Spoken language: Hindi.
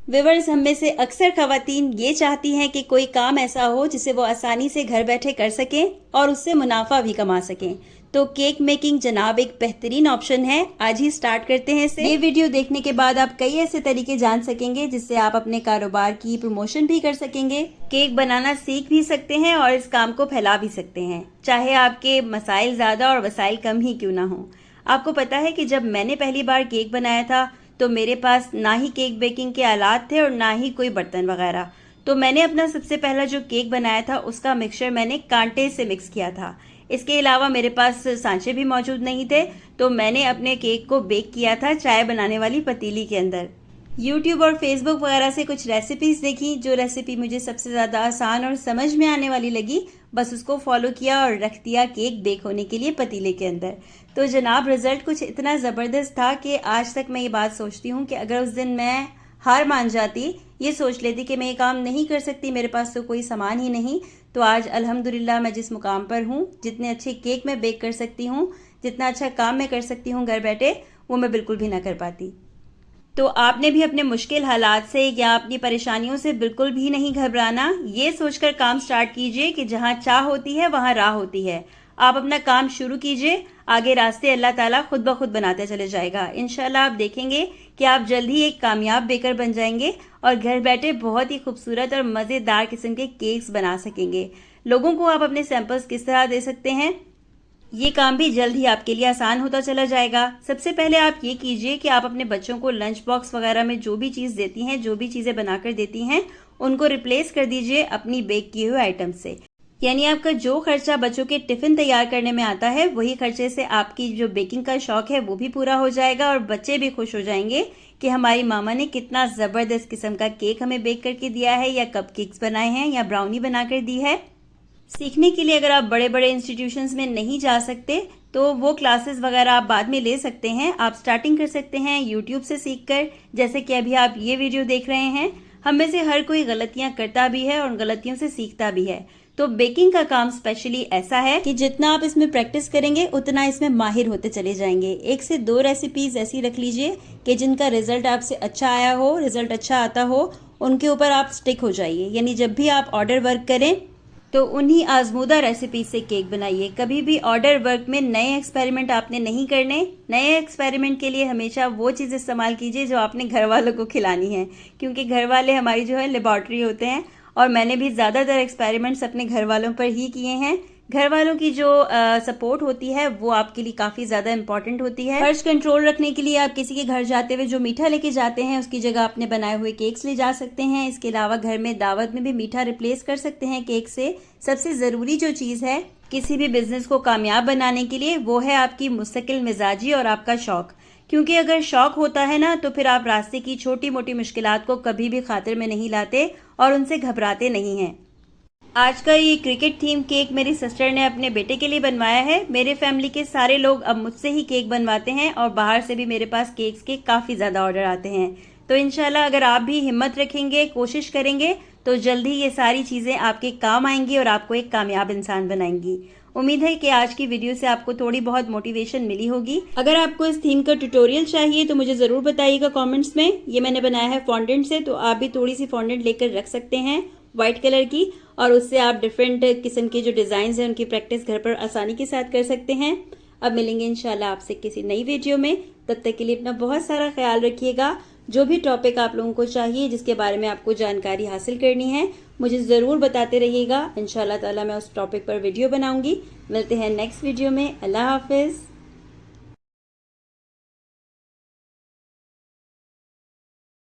व्यूअर्स, हम में से अक्सर खवातीन ये चाहती हैं कि कोई काम ऐसा हो जिसे वो आसानी से घर बैठे कर सकें और उससे मुनाफा भी कमा सकें। तो केक मेकिंग जनाब एक बेहतरीन ऑप्शन है। आज ही स्टार्ट करते हैं इसे। ये वीडियो देखने के बाद आप कई ऐसे तरीके जान सकेंगे जिससे आप अपने कारोबार की प्रमोशन भी कर सकेंगे, केक बनाना सीख भी सकते हैं और इस काम को फैला भी सकते हैं, चाहे आपके मसाइल ज्यादा और वसाइल कम ही क्यों ना हो। आपको पता है कि जब मैंने पहली बार केक बनाया था तो मेरे पास ना ही केक बेकिंग के आलात थे और ना ही कोई बर्तन वगैरह। तो मैंने अपना सबसे पहला जो केक बनाया था उसका मिक्सचर मैंने कांटे से मिक्स किया था। इसके अलावा मेरे पास सांचे भी मौजूद नहीं थे, तो मैंने अपने केक को बेक किया था चाय बनाने वाली पतीली के अंदर। YouTube और Facebook वगैरह से कुछ रेसिपीज देखी, जो रेसिपी मुझे सबसे ज़्यादा आसान और समझ में आने वाली लगी, बस उसको फॉलो किया और रख दिया केक बेक होने के लिए पतीले के अंदर। तो जनाब रिजल्ट कुछ इतना ज़बरदस्त था कि आज तक मैं ये बात सोचती हूँ कि अगर उस दिन मैं हार मान जाती, ये सोच लेती कि मैं ये काम नहीं कर सकती, मेरे पास तो कोई सामान ही नहीं, तो आज अल्हम्दुलिल्लाह मैं जिस मुकाम पर हूँ, जितने अच्छे केक मैं बेक कर सकती हूँ, जितना अच्छा काम मैं कर सकती हूँ घर बैठे, वो मैं बिल्कुल भी ना कर पाती। तो आपने भी अपने मुश्किल हालात से या अपनी परेशानियों से बिल्कुल भी नहीं घबराना। ये सोचकर काम स्टार्ट कीजिए कि जहाँ चाह होती है वहाँ राह होती है। आप अपना काम शुरू कीजिए, आगे रास्ते अल्लाह ताला खुद ब खुद बनाते चले जाएगा। इंशाल्लाह आप देखेंगे कि आप जल्द ही एक कामयाब बेकर बन जाएंगे और घर बैठे बहुत ही खूबसूरत और मज़ेदार किस्म के केक्स बना सकेंगे। लोगों को आप अपने सैंपल्स किस तरह दे सकते हैं, ये काम भी जल्द ही आपके लिए आसान होता चला जाएगा। सबसे पहले आप ये कीजिए कि आप अपने बच्चों को लंच बॉक्स वगैरह में जो भी चीज़ देती हैं, जो भी चीज़ें बनाकर देती हैं, उनको रिप्लेस कर दीजिए अपनी बेक किए हुए आइटम से। यानी आपका जो खर्चा बच्चों के टिफिन तैयार करने में आता है, वही खर्चे से आपकी जो बेकिंग का शौक है वो भी पूरा हो जाएगा और बच्चे भी खुश हो जाएंगे कि हमारी मामा ने कितना ज़बरदस्त किस्म का केक हमें बेक करके दिया है, या कपकेक्स बनाए हैं, या ब्राउनी बनाकर दी है। सीखने के लिए अगर आप बड़े बड़े इंस्टीट्यूशंस में नहीं जा सकते तो वो क्लासेस वगैरह आप बाद में ले सकते हैं। आप स्टार्टिंग कर सकते हैं यूट्यूब से सीखकर, जैसे कि अभी आप ये वीडियो देख रहे हैं। हम में से हर कोई गलतियां करता भी है और गलतियों से सीखता भी है। तो बेकिंग का काम स्पेशली ऐसा है कि जितना आप इसमें प्रैक्टिस करेंगे उतना इसमें माहिर होते चले जाएंगे। 1 से 2 रेसिपीज ऐसी रख लीजिए कि जिनका रिजल्ट आपसे अच्छा आया हो, रिजल्ट अच्छा आता हो, उनके ऊपर आप स्टिक हो जाइए। यानी जब भी आप ऑर्डर वर्क करें तो उन्हीं आजमूदा रेसिपी से केक बनाइए। कभी भी ऑर्डर वर्क में नए एक्सपेरिमेंट आपने नहीं करने। नए एक्सपेरिमेंट के लिए हमेशा वो चीज़ इस्तेमाल कीजिए जो आपने घर वालों को खिलानी है, क्योंकि घर वाले हमारी जो है लेबॉर्ट्री होते हैं। और मैंने भी ज़्यादातर एक्सपेरिमेंट्स अपने घर वालों पर ही किए हैं। घर वालों की जो सपोर्ट होती है वो आपके लिए काफ़ी ज़्यादा इंपॉर्टेंट होती है। खर्च कंट्रोल रखने के लिए आप किसी के घर जाते हुए जो मीठा लेके जाते हैं उसकी जगह अपने बनाए हुए केक्स ले जा सकते हैं। इसके अलावा घर में दावत में भी मीठा रिप्लेस कर सकते हैं केक से। सबसे ज़रूरी जो चीज़ है किसी भी बिजनेस को कामयाब बनाने के लिए वो है आपकी मुस्तकिल मिजाजी और आपका शौक। क्योंकि अगर शौक होता है ना तो फिर आप रास्ते की छोटी मोटी मुश्किलात को कभी भी खातिर में नहीं लाते और उनसे घबराते नहीं हैं। आज का ये क्रिकेट थीम केक मेरी सिस्टर ने अपने बेटे के लिए बनवाया है। मेरे फैमिली के सारे लोग अब मुझसे ही केक बनवाते हैं और बाहर से भी मेरे पास केक्स के काफ़ी ज़्यादा ऑर्डर आते हैं। तो इंशाल्लाह अगर आप भी हिम्मत रखेंगे, कोशिश करेंगे, तो जल्दी ये सारी चीज़ें आपके काम आएंगी और आपको एक कामयाब इंसान बनाएंगी। उम्मीद है कि आज की वीडियो से आपको थोड़ी बहुत मोटिवेशन मिली होगी। अगर आपको इस थीम का ट्यूटोरियल चाहिए तो मुझे ज़रूर बताइएगा कमेंट्स में। ये मैंने बनाया है फॉन्डेंट से, तो आप भी थोड़ी सी फॉन्डेंट लेकर रख सकते हैं वाइट कलर की, और उससे आप डिफरेंट किस्म के जो डिज़ाइंस हैं उनकी प्रैक्टिस घर पर आसानी के साथ कर सकते हैं। अब मिलेंगे इंशाल्लाह आपसे किसी नई वीडियो में। तब तक के लिए अपना बहुत सारा ख्याल रखिएगा। जो भी टॉपिक आप लोगों को चाहिए, जिसके बारे में आपको जानकारी हासिल करनी है, मुझे ज़रूर बताते रहिएगा। इंशाल्लाह ताला मैं उस टॉपिक पर वीडियो बनाऊंगी। मिलते हैं नेक्स्ट वीडियो में। अल्लाह हाफिज़।